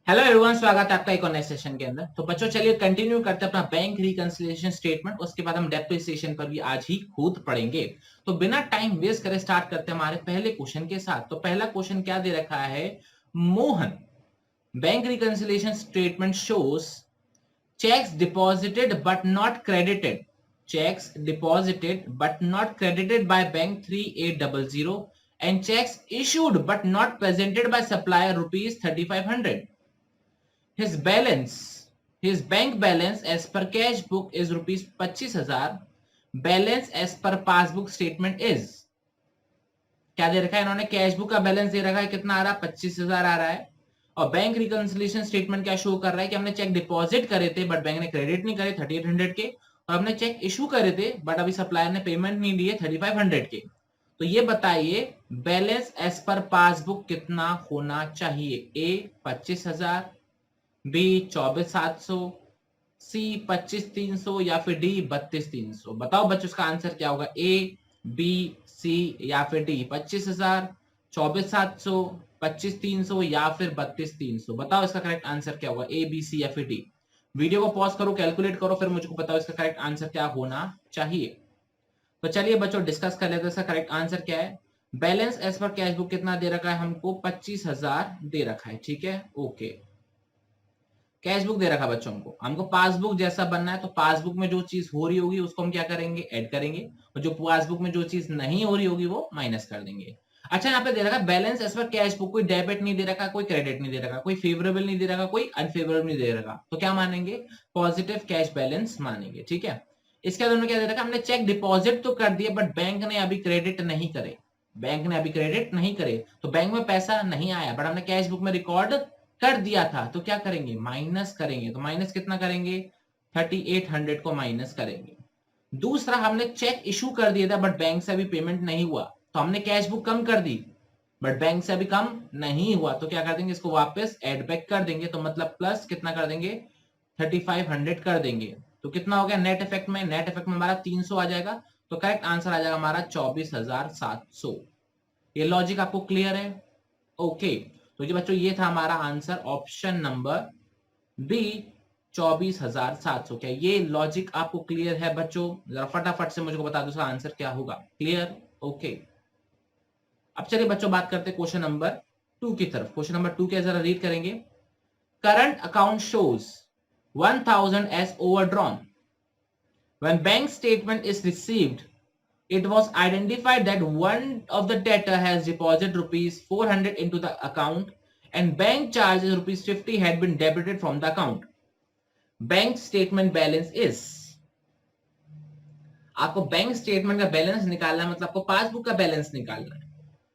Hello everyone, स्वागत है आपका एक और नए सेशन के अंदर। तो बच्चों चलिए कंटिन्यू करते हैं अपना बैंक रिकंसिलिएशन स्टेटमेंट। उसके बाद हम डेप्रिसिएशन पर भी आज ही खुद पढ़ेंगे। तो बिना टाइम वेस्ट करे स्टार्ट करते हैं हमारे पहले क्वेश्चन के साथ। तो पहला क्वेश्चन क्या दे रखा है? Mohan, bank reconciliation statement shows checks deposited but not credited, checks deposited but not credited by bank 3800 and checks issued but not presented by supplier rupees 3500. His balance, his bank balance as per cash book is rupees 25,000. Balance as per passbook statement is, क्या दे रखा है इन्होंने? Cash book का balance दे रखा है, कितना आ रहा है? 25,000 आ रहा है। और बैंक रिकंसिलिएशन स्टेटमेंट क्या शो कर रहा है कि हमने चेक डिपॉजिट करे थे बट बैंक ने क्रेडिट नहीं करे 3800 के, और हमने चेक इशू करे थे बट अभी सप्लायर ने पेमेंट नहीं दिए 3500 के। तो ये बताइए बैलेंस एज पर पासबुक कितना होना चाहिए? ए 25,000, बी 24,700, सी 25,300 या फिर डी 32,300। बताओ बच्चों इसका आंसर क्या होगा? ए, बी, सी या फिर डी? 25,000, 24,700, 25,300 या फिर 32,300? बताओ इसका करेक्ट आंसर क्या होगा? ए, बी, सी या फिर डी? वीडियो को पॉज करो, कैलकुलेट करो, फिर मुझको बताओ इसका करेक्ट आंसर क्या होना चाहिए। तो चलिए बच्चों डिस्कस कर लेते हैं इसका करेक्ट आंसर क्या है। Balance as per cash book कितना दे रखा है हमको? 25,000 दे रखा है। ठीक है, ओके। कैश बुक दे रखा बच्चों को, हमको पासबुक जैसा बनना है। तो पासबुक में जो चीज हो रही होगी उसको हम क्या करेंगे? ऐड करेंगे, और जो पासबुक में जो चीज नहीं हो रही होगी वो माइनस कर देंगे। अच्छा, यहाँ पे दे रखा balance as per cash book, कोई डेबिट नहीं दे रखा, कोई क्रेडिट नहीं दे रखा, कोई फेवरेबल नहीं दे रखा, कोई अनफेवरेबल नहीं दे रखा। तो क्या मानेंगे? पॉजिटिव कैश बैलेंस मानेंगे। ठीक है, इसके बाद उन्होंने क्या दे रखा? हमने चेक डिपॉजिट तो कर दिया बट बैंक ने अभी क्रेडिट नहीं करे। बैंक ने अभी क्रेडिट नहीं करे तो बैंक में पैसा नहीं आया, बट हमने कैश बुक में रिकॉर्ड कर दिया था। तो क्या करेंगे? माइनस करेंगे। तो माइनस कितना करेंगे? 3800 को माइनस करेंगे। दूसरा, हमने चेक इशू कर दिया था बट बैंक से अभी पेमेंट नहीं हुआ, तो हमने कैश बुक कम कर दी बट बैंक से अभी कम नहीं हुआ। तो क्या कर देंगे? इसको वापस एड बैक कर देंगे। तो मतलब प्लस कितना कर देंगे? 3500 कर देंगे। तो कितना हो गया नेट इफेक्ट में? नेट इफेक्ट में हमारा 300 आ जाएगा। तो करेक्ट आंसर आ जाएगा हमारा 24,700। ये लॉजिक आपको क्लियर है? ओके। तो जी बच्चों ये था हमारा आंसर ऑप्शन नंबर बी 24,700। क्या ये लॉजिक आपको क्लियर है बच्चों? जरा फटाफट से मुझे बता दो इसका आंसर क्या होगा। क्लियर? ओके। अब चलिए बच्चों बात करते हैं क्वेश्चन नंबर 2 की तरफ। क्वेश्चन नंबर 2 क्या जरा रीड करेंगे। Current account shows 1,000 as overdrawn. When bank statement is received, it was identified that one of the debtor has deposited rupees 400 into the account and bank charges rupees 50 had been debited from the account. Bank statement balance is, आपको bank statement का balance निकालना है, मतलब आपको passbook का balance निकालना है।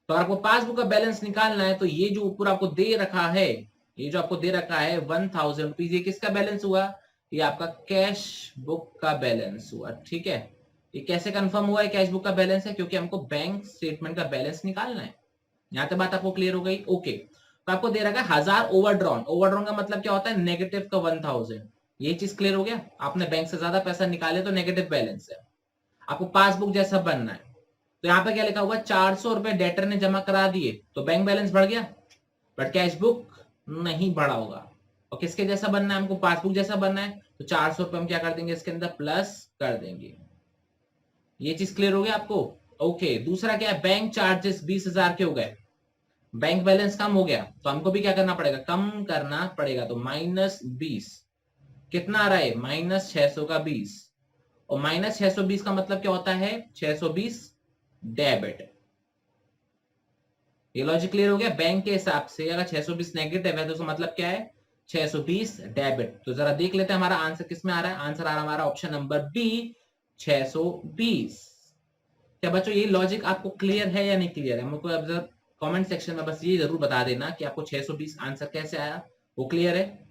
तो आपको पासबुक का बैलेंस निकालना है तो ये जो ऊपर आपको दे रखा है, ये जो आपको दे रखा है 1,000 रुपीज, ये किसका बैलेंस हुआ? ये आपका कैश बुक का बैलेंस हुआ। ठीक है, ये कैसे कंफर्म हुआ है कैश बुक का बैलेंस है? क्योंकि हमको बैंक स्टेटमेंट का बैलेंस निकालना है। यहां तक बात आपको क्लियर हो गई? ओके। तो आपको दे रखा है 1000 ओवरड्रॉन। ओवरड्रॉन का मतलब क्या होता है? नेगेटिव का 1000। ये चीज क्लियर हो गया? आपने बैंक से ज्यादा पैसा निकाले तो नेगेटिव बैलेंस है। आपको पासबुक जैसा बनना है। तो यहाँ पे क्या लिखा हुआ? 400 रुपए डेटर ने जमा करा दिए तो बैंक बैलेंस बढ़ गया, बट कैश बुक नहीं बढ़ा होगा। और किसके जैसा बनना है हमको? पासबुक जैसा बनना है। तो 400 रुपए हम क्या कर देंगे? इसके अंदर प्लस कर देंगे। ये चीज क्लियर हो गया आपको? ओके। दूसरा क्या है? बैंक चार्जेस 20,000 के हो गए, बैंक बैलेंस कम हो गया, तो हमको भी क्या करना पड़ेगा? कम करना पड़ेगा। तो -20 कितना आ रहा है? -600 का 20। और -620 का मतलब क्या होता है? 620 डेबिट। ये लॉजिक क्लियर हो गया? बैंक के हिसाब से अगर 620 नेगेटिव है तो उसका मतलब क्या है? 620 डेबिट। तो जरा देख लेते हैं हमारा आंसर किस में आ रहा है। आंसर आ रहा है हमारा ऑप्शन नंबर बी 620। क्या बच्चों ये लॉजिक आपको क्लियर है या नहीं क्लियर है? मुझको अब जरा कमेंट सेक्शन में बस ये जरूर बता देना कि आपको 620 आंसर कैसे आया, वो क्लियर है?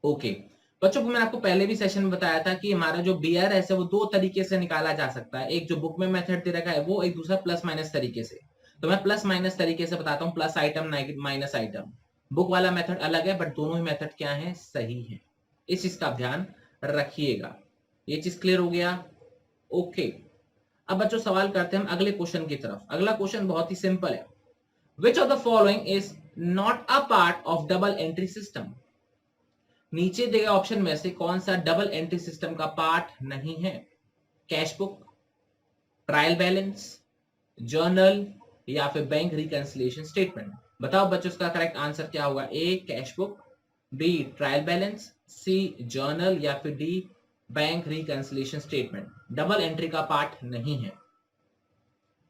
ओके। बच्चों को मैंने आपको पहले भी सेशन में बताया था कि हमारा जो BRS है वो दो तरीके से निकाला जा सकता है। एक जो बुक में मेथड दे रखा है वो, एक दूसरा प्लस माइनस तरीके से। तो मैं प्लस माइनस तरीके से बताता हूँ, plus item minus item. Book वाला मेथड अलग है बट दोनों ही मेथड क्या है? सही है। इस चीज का ध्यान रखिएगा। ये चीज क्लियर हो गया? ओके। अब बच्चों सवाल करते हैं हम अगले क्वेश्चन की तरफ। अगला क्वेश्चन बहुत ही सिंपल है। Which of the following is not a part of double entry system. नीचे दिए गए ऑप्शन में से कौन सा डबल एंट्री सिस्टम का पार्ट नहीं है? Cash book, trial balance, journal या फिर बैंक रिकंसिलिएशन स्टेटमेंट। बताओ बच्चों इसका करेक्ट आंसर क्या होगा? A cash book, B trial balance, C journal या फिर D bank reconciliation statement. Double entry का पार्ट नहीं है।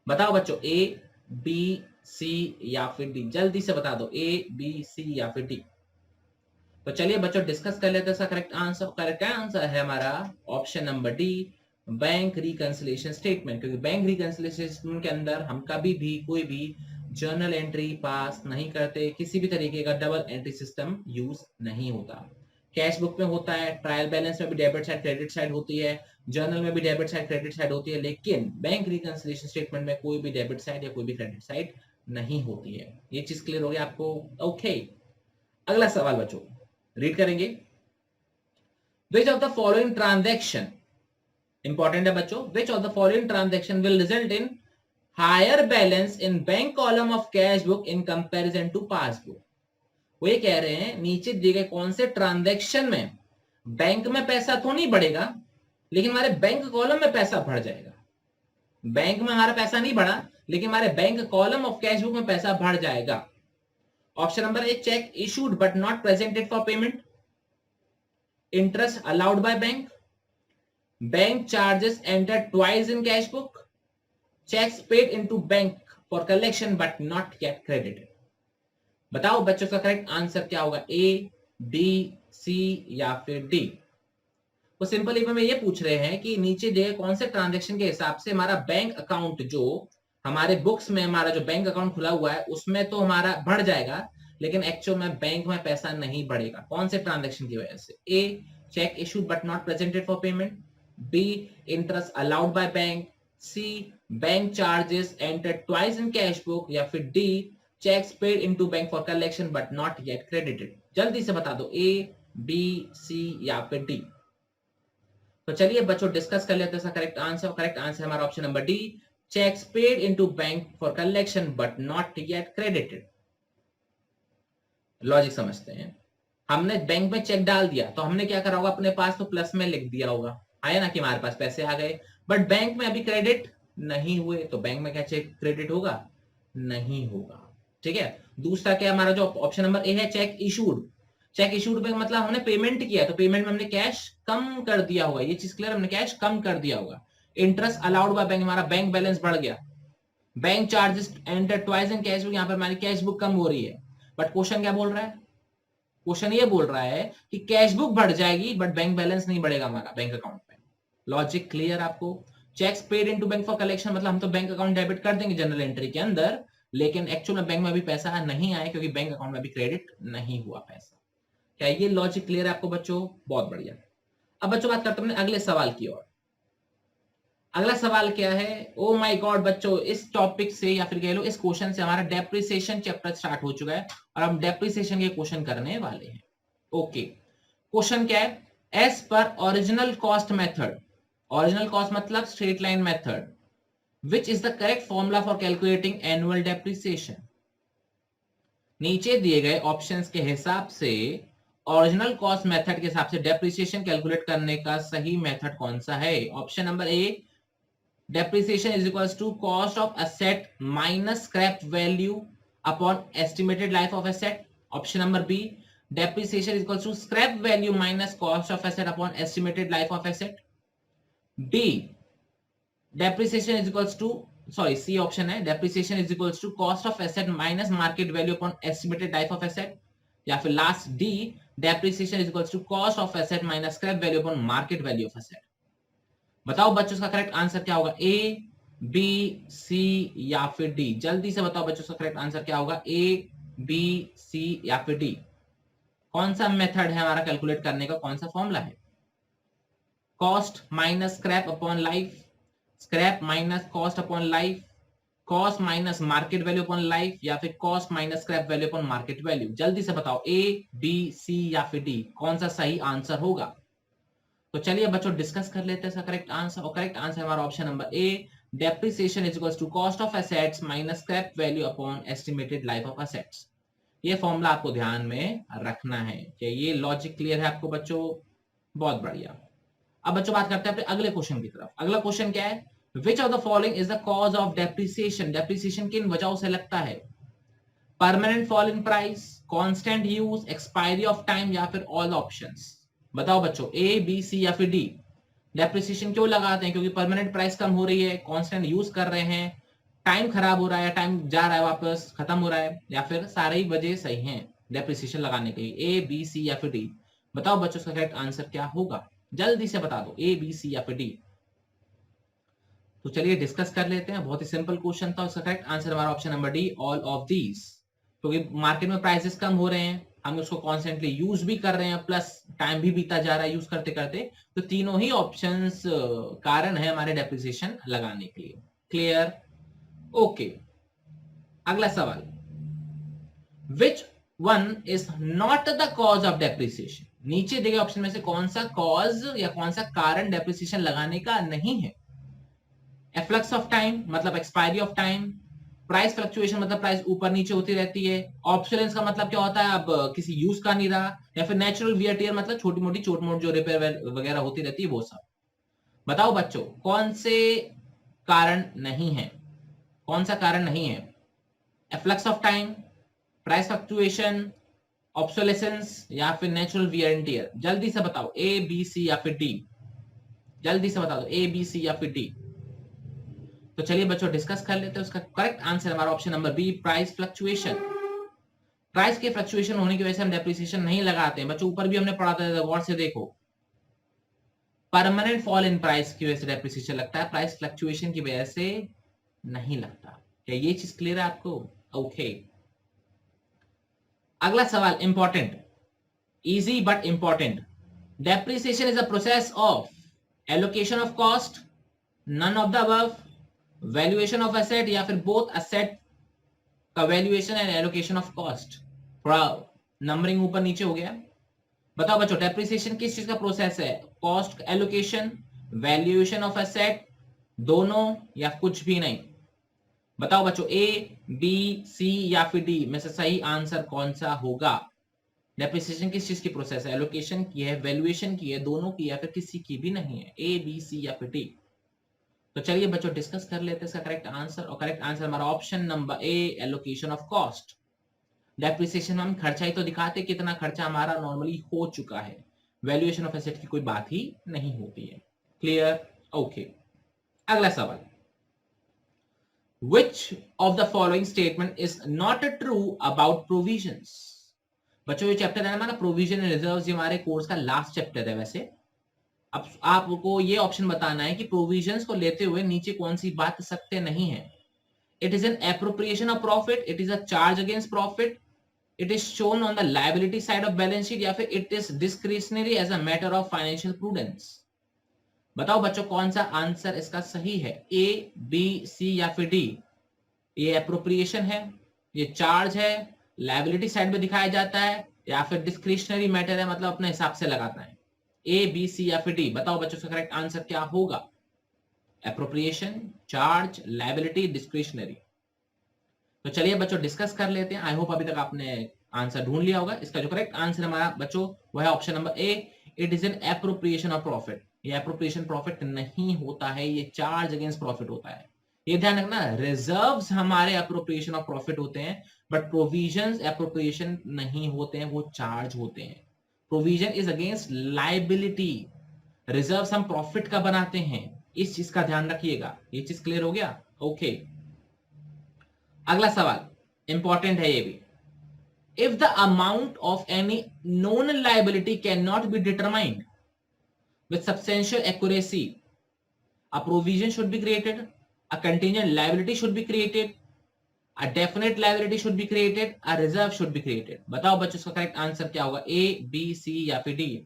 बताओ बच्चों ए, बी, सी या फिर डी। जल्दी से बता दो ए, बी, सी या फिर डी। तो चलिए बच्चों डिस्कस कर लेते हैं इसका करेक्ट आंसर। करेक्ट आंसर है हमारा option number D, bank reconciliation statement. क्योंकि बैंक रिकंसिलिएशन स्टेटमेंट के अंदर हम कभी भी कोई भी जर्नल एंट्री पास नहीं करते, किसी भी तरीके का डबल एंट्री सिस्टम यूज नहीं होता। कैश बुक में होता है, ट्रायल बैलेंस में भी डेबिट साइड क्रेडिट साइड होती है, जर्नल में भी डेबिट साइड क्रेडिट साइड होती है, लेकिन बैंक रिकंसिलिएशन स्टेटमेंट में कोई भी डेबिट साइड या कोई भी क्रेडिट साइड नहीं होती है। ये चीज क्लियर हो गई आपको? ओके, अगला सवाल बच्चों रीड करेंगे। Which of the following transaction, important है बच्चों, which of the following transaction will result in higher balance in bank column of cash book in comparison to passbook. वो ये कह रहे हैं नीचे दिए गए कौन से ट्रांजैक्शन में बैंक में पैसा तो नहीं बढ़ेगा, लेकिन हमारे बैंक कॉलम में पैसा बढ़ जाएगा। बैंक में हमारा पैसा नहीं बढ़ा, लेकिन हमारे bank column of cash book में पैसा बढ़ जाएगा। Option number A cheque issued but not presented for payment, interest allowed by bank, bank charges entered twice in cash book, checks paid into bank for collection but not yet credited. बताओ बच्चों का correct answer क्या होगा? ए, B, C या फिर D. वो simple में ये पूछ रहे हैं कि नीचे दिए कौन से ट्रांजैक्शन के हिसाब से हमारा बैंक अकाउंट, जो हमारे बुक्स में हमारा जो बैंक अकाउंट खुला हुआ है उसमें तो हमारा बढ़ जाएगा, लेकिन एक्चुअल में बैंक में पैसा नहीं बढ़ेगा। कौन से ट्रांजैक्शन की वजह से? A cheque issued but not presented for payment, B interest allowed by bank, C bank charges entered twice in cash book या फिर D cheques paid into bank for collection but not yet credited. जल्दी से बता दो ए, B, C या फिर D. तो चलिए बच्चों डिस्कस कर लेते हैं इसका करेक्ट आंसर। करेक्ट आंसर हमारा option number D, cheques paid into bank for collection but not yet credited. Logic समझते हैं। हमने बैंक में चेक डाल दिया तो हमने क्या करा होगा? अपने पास तो प्लस में लिख दिया होगा, आया ना कि हमारे पास पैसे आ गए, बट बैंक में अभी क्रेडिट नहीं हुए, तो बैंक में क्या चेक क्रेडिट होगा? नहीं होगा। ठीक है। दूसरा क्या हमारा जो ऑप्शन नंबर ए है चेक इशूड, चेक इशूड में मतलब हमने पेमेंट किया तो पेमेंट में हमने कैश कम कर दिया होगा, ये चीज क्लियर, हमने कैश कम कर दिया होगा। इंटरेस्ट अलाउड बाय बैंक, हमारा बैंक बैलेंस बढ़ गया। Bank charges enter twice in cash book, यहाँ पर हमारी कैश बुक कम हो रही है, बट क्वेश्चन क्या बोल रहा है? क्वेश्चन ये बोल रहा है कि कैश बुक बढ़ जाएगी बट बैंक बैलेंस नहीं बढ़ेगा हमारा बैंक अकाउंट में। लॉजिक क्लियर आपको? Checks paid into bank for collection मतलब हम तो बैंक अकाउंट डेबिट कर देंगे जनरल एंट्री के अंदर, लेकिन एक्चुअल में बैंक में अभी पैसा नहीं आया क्योंकि बैंक अकाउंट में अभी क्रेडिट नहीं हुआ पैसा। क्या ये लॉजिक क्लियर है आपको बच्चों? बहुत बढ़िया। अब बच्चों बात करते हैं अगले सवाल की ओर। अगला सवाल क्या है? ओ माय गॉड बच्चों, इस टॉपिक से या फिर कह लो इस क्वेश्चन से हमारा डेप्रिसिएशन चैप्टर स्टार्ट हो चुका है और हम डेप्रिसिएशन के क्वेश्चन करने वाले हैं। ओके, क्वेश्चन क्या है? As per original cost method, original cost मतलब straight line method, which is the correct formula for calculating annual depreciation. नीचे दिए गए ऑप्शंस के हिसाब से ओरिजिनल कॉस्ट मेथड के हिसाब से डेप्रिसिएशन कैलकुलेट करने का सही मेथड कौन सा है? Option number A depreciation is equals to cost of asset minus scrap value upon estimated life of asset. Option number B, depreciation is equals to scrap value minus cost of asset upon estimated life of asset. D, depreciation is equals to, sorry, C option है, depreciation is equals to cost of asset minus market value upon estimated life of asset. या फिर last D, depreciation is equals to cost of asset minus scrap value upon market value of asset. बताओ बच्चों इसका correct answer क्या होगा? ए, B, C या फिर D. जल्दी से बताओ बच्चों इसका करेक्ट आंसर क्या होगा? ए, बी, सी या फिर डी। कौन सा मेथड है हमारा कैलकुलेट करने का? कौन सा फॉर्मूला है? Cost minus scrap upon life, scrap minus cost upon life, cost minus market value upon life या फिर cost minus scrap value upon market value. जल्दी से बताओ ए, बी, सी या फिर डी, कौन सा सही आंसर होगा? तो चलिए बच्चों डिस्कस कर लेते हैं इसका करेक्ट आंसर। और करेक्ट आंसर हमारा option number A, depreciation is equals to cost of assets minus scrap value upon estimated life of assets. ये फॉर्मूला आपको ध्यान में रखना है। क्या ये लॉजिक क्लियर है आपको बच्चों? बहुत बढ़िया। अब बच्चों बात करते हैं अपने अगले क्वेश्चन की तरफ। अगला क्वेश्चन क्या है? विच of the following is the cause of depreciation? Depreciation किन वजहों से लगता है? Permanent fall in price, constant use, expiry of time, या फिर ऑल ऑप्शंस? बताओ बच्चों, ए बी सी या फिर डी। डेप्रिसिएशन क्यों लगाते हैं? क्योंकि परमानेंट प्राइस कम हो रही है, कांस्टेंट यूज कर रहे हैं, टाइम खराब हो रहा है, टाइम जा रहा है वापस, खत्म हो रहा है, या फिर सारे ही वजह सही हैं डेप्रिसिएशन लगाने के लिए? ए बी सी या फिर डी? बताओ बच्चों, इसका करेक्ट आंसर क्या होगा? जल्दी से बता दो, ए बी सी या फिर डी। तो चलिए डिस्कस कर लेते हैं। बहुत ही सिंपल क्वेश्चन था, उसका करेक्ट आंसर हमारा option number D, all of these. क्योंकि मार्केट में प्राइसेस कम हो रहे हैं, हम उसको कॉन्स्टेंटली यूज भी कर रहे हैं, प्लस टाइम भी बीता जा रहा है यूज करते करते। तो तीनों ही ऑप्शंस कारण है हमारे डेप्रिसिएशन लगाने के लिए। क्लियर? ओके। अगला सवाल, which one is not the cause of depreciation? नीचे दिए गए ऑप्शन में से कौन सा कॉज या कौन सा कारण डेप्रिसिएशन लगाने का नहीं है? एफ्लक्स ऑफ टाइम मतलब expiry of time, price fluctuation मतलब प्राइस ऊपर नीचे होती रहती है, ऑब्सोलेंस का मतलब क्या होता है, अब किसी यूज का नहीं रहा, या फिर नेचुरल वियर टियर मतलब छोटी मोटी चोट मोट जो रिपेयर वगैरह होती रहती है वो सब। बताओ बच्चों, कौन से कारण नहीं है? कौन सा कारण नहीं है? Efflux of time, price fluctuation, obsolescence, या फिर नेचुरल वियर एंड टियर? जल्दी से बताओ, ए बी सी या फिर डी? जल्दी से बता दो, ए बी सी या फिर डी? तो चलिए बच्चों डिस्कस कर लेते हैं। उसका करेक्ट आंसर हमारा option number B, price fluctuation. Price के फ्लक्चुएशन होने की वजह से हम डेप्रिसिएशन नहीं लगाते हैं बच्चों। ऊपर भी हमने पढ़ा था, गौर से देखो, परमानेंट फॉल इन प्राइस की वजह से डेप्रिसिएशन लगता है, प्राइस फ्लक्चुएशन की वजह से नहीं लगता। क्या ये चीज क्लियर है आपको? ओके। अगला सवाल important, easy but important. Depreciation is a process of allocation of cost, none of the above, valuation of asset, या फिर बोथ एसेट का valuation and allocation of cost? थोड़ा नंबरिंग ऊपर नीचे हो गया। बताओ बच्चों, डेप्रिसिएशन किस चीज का प्रोसेस है? Cost allocation, valuation of asset, दोनों, या कुछ भी नहीं? बताओ बच्चों, ए बी सी या फिर डी में से सही आंसर कौन सा होगा? डेप्रिसिएशन किस चीज की प्रोसेस है? एलोकेशन की है, वैल्यूएशन की है, दोनों की, या फिर किसी की भी नहीं है? ए बी सी या फिर डी? तो चलिए बच्चों डिस्कस कर लेते हैं इसका करेक्ट आंसर। और करेक्ट आंसर हमारा option number A, allocation of cost. Depreciation में हम खर्चा ही तो दिखाते कितना खर्चा हमारा नॉर्मली हो चुका है, वैल्यूएशन ऑफ एसेट की कोई बात ही नहीं होती है। क्लियर? ओके। अगला सवाल, which of the following statement is not true about provisions? बच्चों ये चैप्टर है हमारा प्रोविजन एंड रिजर्व्स, ये हमारे कोर्स का लास्ट चैप्टर है वैसे। अब आपको ये ऑप्शन बताना है कि प्रोविजंस को लेते हुए नीचे कौन सी बात सत्य नहीं है। It is an appropriation of profit, it is a charge against profit, it is shown on the liability side of balance sheet, या फिर it is discretionary as a matter of financial prudence? बताओ बच्चों, कौन सा answer इसका सही है? ए B C या फिर डी? ये एप्रोप्रिएशन है, ये चार्ज है, लायबिलिटी साइड में दिखाया जाता है, या फिर डिस्क्रिशनरी मैटर है मतलब अपने हिसाब से लगाता है? ए बी सी या फिर डी? बताओ बच्चों, इसका करेक्ट आंसर क्या होगा? Appropriation, charge, liability, discretionary? तो चलिए बच्चों डिस्कस कर लेते हैं। आई होप अभी तक आपने आंसर ढूंढ लिया होगा। इसका जो करेक्ट आंसर हमारा बच्चों वह है option number A, it is an appropriation of profit. ये एप्रोप्रिएशन प्रॉफिट नहीं होता है, ये चार्ज अगेंस्ट प्रॉफिट होता है। ये ध्यान रखना, रिजर्व्स हमारे एप्रोप्रिएशन ऑफ प्रॉफिट होते हैं, बट प्रोविजंस एप्रोप्रिएशन नहीं होते हैं, वो चार्ज होते हैं। Provision is against liability, reserves हम प्रॉफिट का बनाते हैं। इस चीज का ध्यान रखिएगा। ये चीज क्लियर हो गया? ओके। अगला सवाल इंपॉर्टेंट है ये भी। If the amount of any known liability can not be determined with substantial accuracy, a provision should be created, a contingent liability should be created, a definite liability should be created, a reserve should be created? बताओ बच्चों, इसका correct answer क्या होगा? ए B C या फिर D?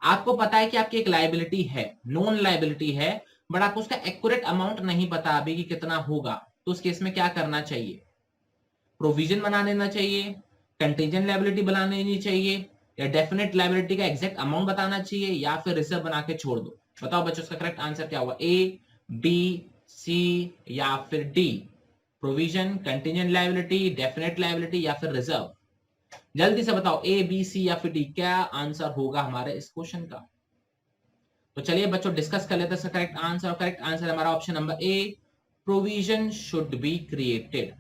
आपको पता है कि आपकी एक लायबिलिटी है, नॉन लायबिलिटी है, बट आपको उसका एक्यूरेट अमाउंट नहीं पता अभी कि कितना होगा। तो उस केस में क्या करना चाहिए? प्रोविजन बना लेना चाहिए, कंटीजेंट लायबिलिटी बना लेनी चाहिए, या डेफिनेट लायबिलिटी का एग्जैक्ट अमाउंट बताना चाहिए, या फिर रिजर्व बना के छोड़ दो? बताओ बच्चों, इसका करेक्ट आंसर क्या होगा? ए बी सी या फिर D? Provision, contingent liability, definite liability, या फिर रिजर्व? जल्दी से बताओ ए बी सी या फिर डी, क्या आंसर होगा हमारे इस क्वेश्चन का। तो चलिए बच्चों डिस्कस कर लेते हैं करेक्ट आंसर। और करेक्ट आंसर हमारा option number A, provision should be created.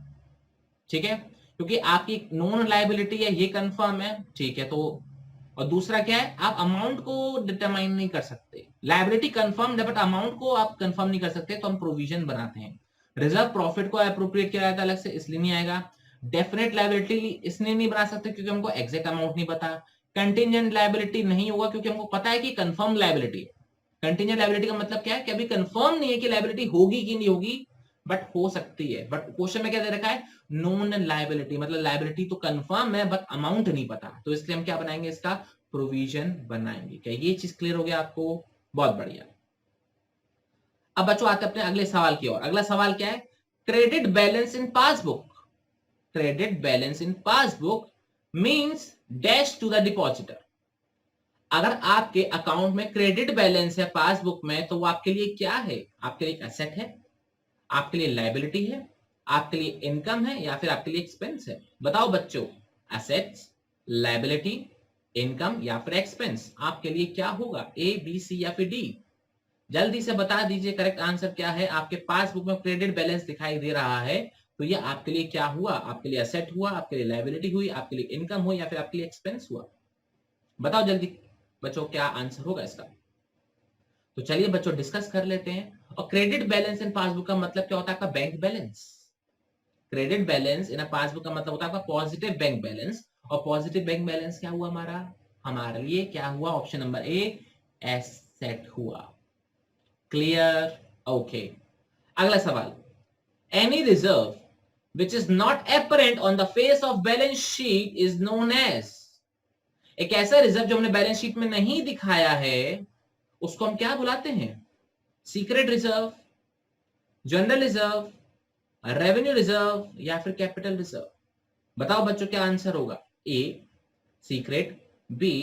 ठीक है, क्योंकि आपकी नॉन लायबिलिटी है ये कंफर्म है, ठीक है। तो और दूसरा क्या है, आप अमाउंट को डिटरमाइन नहीं कर सकते। लायबिलिटी कंफर्म है बट अमाउंट को आप कंफर्म नहीं कर सकते, तो हम प्रोविजन बनाते हैं। रिजर्व प्रॉफिट को अप्रोप्रिएट किया जाता है अलग से, इसलिए नहीं आएगा। डेफिनेट लायबिलिटी इसलिए नहीं बना सकते क्योंकि हमको एग्जैक्ट अमाउंट नहीं पता। कंटिजेंट लायबिलिटी नहीं होगा क्योंकि हमको पता है कि कंफर्म लायबिलिटी है। कंटिजेंट लायबिलिटी का मतलब क्या है कि अभी कंफर्म नहीं है कि लायबिलिटी होगी कि नहीं होगी, बट हो सकती है। बट क्वेश्चन में क्या दे रखा है, नॉन लायबिलिटी, मतलब लायबिलिटी तो कंफर्म है बट अमाउंट नहीं पता, तो इसलिए हम क्या बनाएंगे, इसका प्रोविजन बनाएंगे। क्या ये चीज क्लियर हो गया आपको? बहुत बढ़िया। अब बच्चों आते हैं अपने अगले सवाल की ओर। अगला सवाल क्या है, credit balance in passbook. Credit balance in passbook means dash to the depositor. अगर आपके अकाउंट में क्रेडिट बैलेंस है पासबुक में, तो वो आपके लिए क्या है? आपके लिए एसेट है, आपके लिए लायबिलिटी है, आपके लिए इनकम है, या फिर आपके लिए एक्सपेंस है? बताओ बच्चों, एसेट्स, लायबिलिटी, इनकम या फिर एक्सपेंस आपके लिए क्या होगा? ए बी सी या फिर डी? जल्दी से बता दीजिए करेक्ट आंसर क्या है। आपके पासबुक में क्रेडिट बैलेंस दिखाई दे रहा है, तो ये आपके लिए क्या हुआ? आपके लिए एसेट हुआ, आपके लिए लायबिलिटी हुई, आपके लिए इनकम हुई, या फिर आपके लिए एक्सपेंस हुआ? बताओ जल्दी बच्चों क्या आंसर होगा इसका। तो चलिए बच्चों डिस्कस कर लेते हैं। और क्रेडिट बैलेंस इन पासबुक का मतलब क्या होता है? आपका bank balance. Credit balance in passbook का मतलब होता है आपका पॉजिटिव बैंक बैलेंस। और पॉजिटिव बैंक बैलेंस क्या हुआ हमारा? हमारे लिए क्या हुआ? ऑप्शन नंबर ए, एसेट हुआ। क्लियर? ओके। अगला सवाल, any reserve which is not apparent on the face of balance sheet is known as। एक ऐसा रिजर्व जो हमने बैलेंस शीट में नहीं दिखाया है, उसको हम क्या बुलाते हैं? Secret reserve, general reserve, revenue reserve, या फिर कैपिटल रिजर्व? बताओ बच्चों क्या आंसर होगा? A secret, B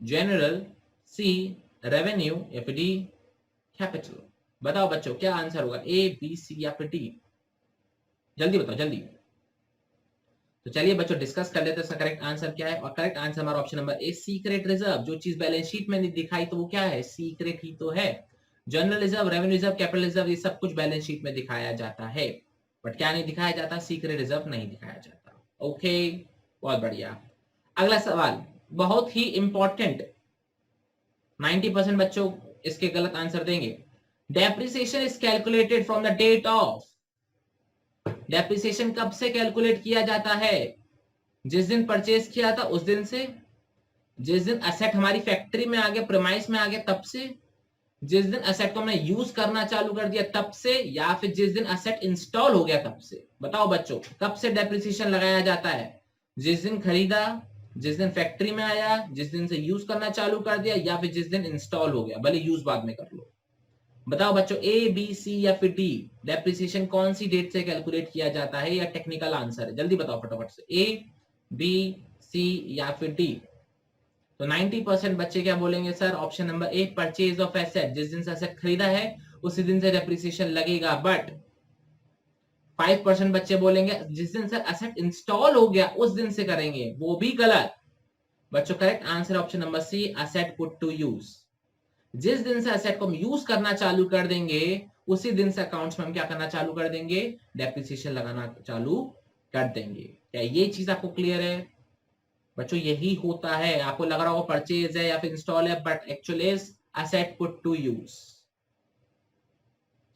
general, C revenue, या फिर डी कैपिटल? बताओ बच्चों क्या आंसर होगा? ए बी सी या फिर डी? जल्दी बताओ जल्दी। तो चलिए बच्चों डिस्कस कर लेते हैं इसका करेक्ट आंसर क्या है। और करेक्ट आंसर हमारा ऑप्शन नंबर ए, सीक्रेट रिजर्व। जो चीज बैलेंस शीट में नहीं दिखाई तो वो क्या है? सीक्रेट ही तो है। General reserve, revenue reserve, capital reserve, ये सब कुछ बैलेंस शीट में दिखाया जाता है, बट क्या नहीं दिखाया जाता? सीक्रेट रिजर्व नहीं दिखाया जाता। ओके, बहुत बढ़िया। अगला सवाल बहुत ही इंपॉर्टेंट, 90% बच्चों इसके गलत आंसर देंगे। Depreciation is calculated from the date of. Depreciation कब से कैलकुलेट किया जाता है? जिस दिन परचेज किया था उस दिन से, जिस दिन एसेट हमारी फैक्ट्री में आ गया, प्रेमाइस में आ गया तब से, जिस दिन एसेट को हमने यूज करना चालू कर दिया तब से, या फिर जिस दिन एसेट इंस्टॉल हो गया तब से? बताओ बच्चों कब से डेप्रिसिएशन लगाया जाता है? जिस दिन खरीदा, जिस दिन फैक्ट्री में आया, जिस दिन से यूज करना चालू कर दिया, या फिर जिस दिन इंस्टॉल हो गया, भले यूज बाद में कर लो। बताओ बच्चों ए बी सी या फिर डी, डेप्रिसिएशन कौन सी डेट से कैलकुलेट किया जाता है? या टेक्निकल आंसर है? जल्दी बताओ फटाफट से, ए बी सी या फिर डी? तो 90% बच्चे क्या बोलेंगे sir? Option number A, purchase of asset. जिस दिन से एसेट खरीदा है उसी दिन से डेप्रिसिएशन लगेगा। बट 5% बच्चे बोलेंगे जिस दिन से एसेट इंस्टॉल हो गया उस दिन से करेंगे, वो भी गलत। बच्चों correct answer option number C, asset put to use. जिस दिन से एसेट को हम यूज करना चालू कर देंगे उसी दिन से अकाउंट्स में हम क्या करना चालू कर देंगे? डेप्रिसिएशन लगाना चालू कर देंगे। क्या ये चीज आपको क्लियर है? बच्चों यही होता है। आपको लग रहा होगा परचेज है या फिर इंस्टॉल है, but actually is asset put to use.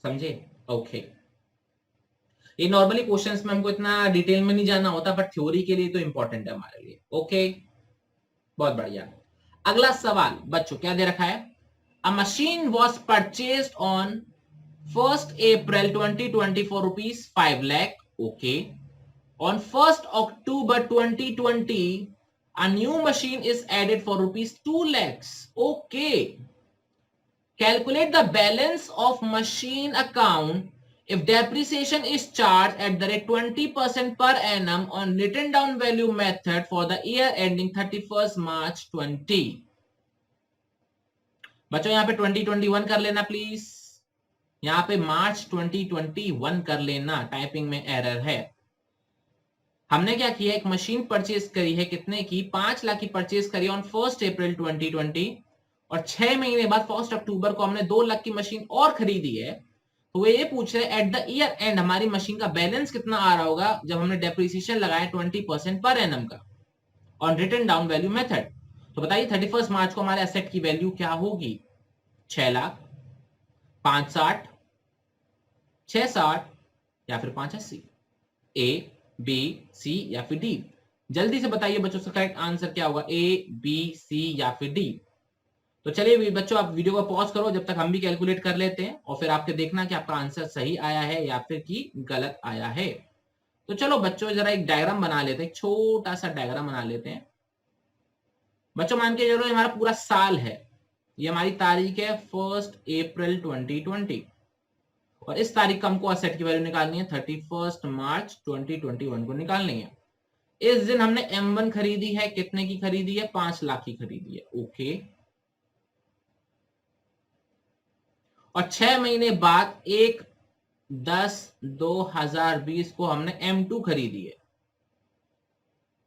समझे? ओके। ये नॉर्मली क्वेश्चंस में हमको इतना डिटेल में नहीं जाना होता, बट थ्योरी के लिए तो इंपॉर्टेंट है हमारे लिए। ओके, बहुत बढ़िया। अगला सवाल बच्चों क्या दे रखा है? A machine was purchased on 1st April 2020 for rupees 5 lakh. Okay. On 1st October 2020, a new machine is added for rupees 2 lakhs. Okay. Calculate the balance of machine account if depreciation is charged at the rate 20% per annum on written down value method for the year ending 31st March 20. बच्चों यहाँ पे 2021 कर लेना please, यहाँ पे मार्च 2021 कर लेना, typing में एरर है। हमने क्या किया, एक मशीन परचेज करी है, कितने की, 5 लाख की परचेज करी ऑन 1 अप्रैल 2020, और 6 महीने बाद 1 अक्टूबर को हमने 2 लाख की मशीन और खरीदी है। तो वो ये पूछ रहे एट द ईयर एंड हमारी मशीन का बैलेंस कितना आ रहा होगा जब हमने डेप्रिसिएशन लगाया 20% पर एनम का on written down value method. तो बताइए 31 मार्च को हमारे एसेट की वैल्यू क्या होगी, 6 लाख, 560, 660 या फिर 580, ए बी सी या फिर डी। जल्दी से बताइए बच्चों, इसका करेक्ट आंसर क्या होगा, ए बी सी या फिर डी। तो चलिए बच्चों आप वीडियो को पॉज करो, जब तक हम भी कैलकुलेट कर लेते हैं और फिर आपके देखना कि आपका आंसर सही आया है या फिर कि गलत आया है। तो चलो बच्चों जरा एक डायग्राम बना लेते हैं, एक छोटा सा डायग्राम बना लेते हैं। बच्चों मान के चलो हमारा पूरा साल है, ये हमारी तारीख है 1 अप्रैल 2020, और इस तारीख को हमको असेट की वैल्यू निकालनी है 31 मार्च 2021 को निकालनी है। इस दिन हमने M1 खरीदी है, कितने की खरीदी है, 5 लाख की खरीदी है, ओके। और 6 महीने बाद 1/10/2020 को हमने M2 खरीदी है,